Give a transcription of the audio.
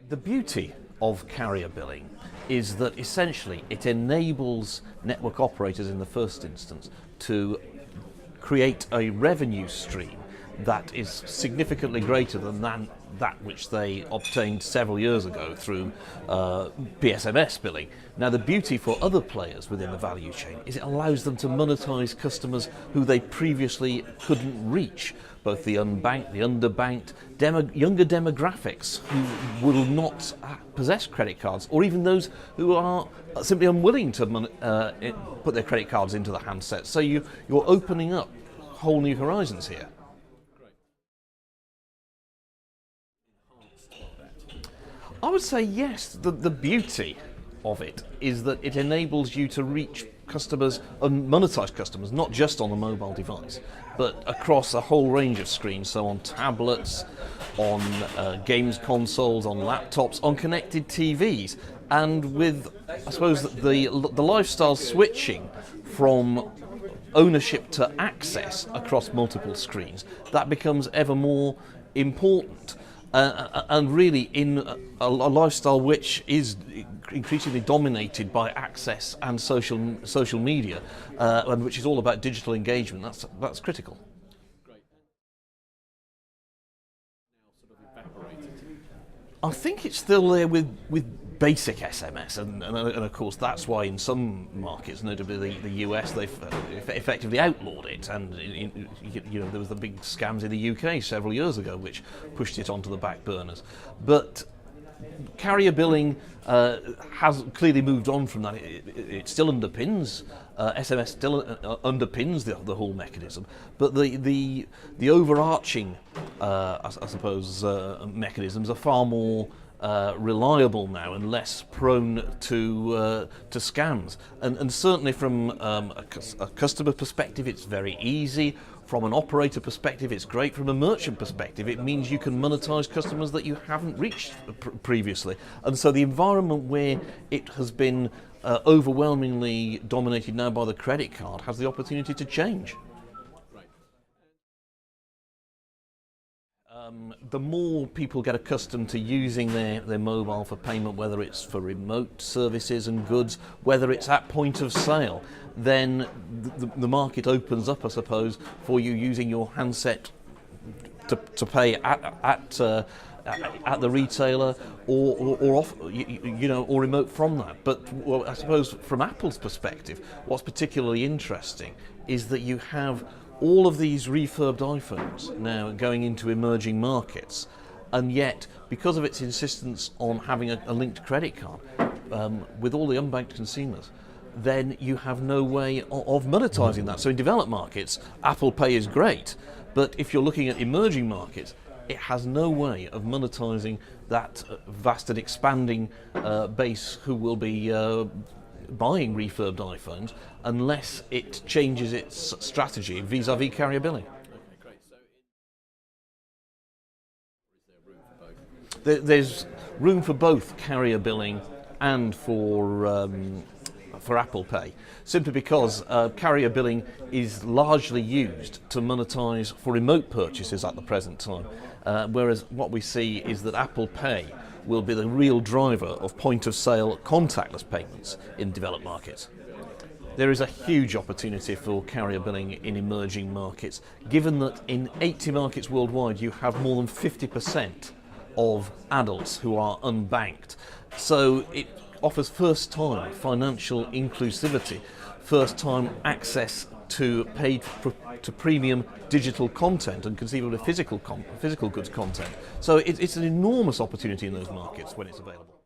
The beauty of carrier billing is that essentially it enables network operators in the first instance to create a revenue stream that is significantly greater than that which they obtained several years ago through PSMS billing. Now, the beauty for other players within the value chain is it allows them to monetize customers who they previously couldn't reach, both the unbanked, the underbanked, younger demographics who will not possess credit cards, or even those who are simply unwilling to put their credit cards into the handset. So you're opening up whole new horizons here. I would say yes. The beauty of it is that it enables you to reach customers and monetize customers, not just on a mobile device, but across a whole range of screens. So on tablets, on games consoles, on laptops, on connected TVs, and with, I suppose, the lifestyle switching from ownership to access across multiple screens, that becomes ever more important. And really in a lifestyle which is increasingly dominated by access and social media, and which is all about digital engagement, that's critical. I think it's still there with basic SMS, and of course that's why in some markets, notably the US, they've effectively outlawed it, and there was the big scams in the UK several years ago which pushed it onto the back burners. But carrier billing has clearly moved on from that. It still underpins, SMS still underpins the whole mechanism, but the overarching, I suppose, mechanisms are far more reliable now and less prone to scams. And certainly from a customer perspective, it's very easy. From an operator perspective, it's great. From a merchant perspective, it means you can monetize customers that you haven't reached previously. And so the environment where it has been overwhelmingly dominated now by the credit card has the opportunity to change. The more people get accustomed to using their mobile for payment, whether it's for remote services and goods, whether it's at point of sale, then the market opens up, I suppose, for you using your handset to pay at the retailer or remote from that. But well, I suppose from Apple's perspective, what's particularly interesting is that you have all of these refurbed iPhones now going into emerging markets, and yet because of its insistence on having a linked credit card with all the unbanked consumers, then you have no way of monetizing that. So in developed markets, Apple Pay is great, but if you're looking at emerging markets, it has no way of monetizing that vast and expanding base who will be buying refurbed iPhones unless it changes its strategy vis-à-vis carrier billing. There's room for both carrier billing and for Apple Pay, simply because carrier billing is largely used to monetize for remote purchases at the present time, whereas what we see is that Apple Pay will be the real driver of point-of-sale contactless payments in developed markets. There is a huge opportunity for carrier billing in emerging markets, given that in 80 markets worldwide you have more than 50% of adults who are unbanked. So it offers first-time financial inclusivity, first-time access to paid to premium digital content and conceivably physical goods content. So it's an enormous opportunity in those markets when it's available.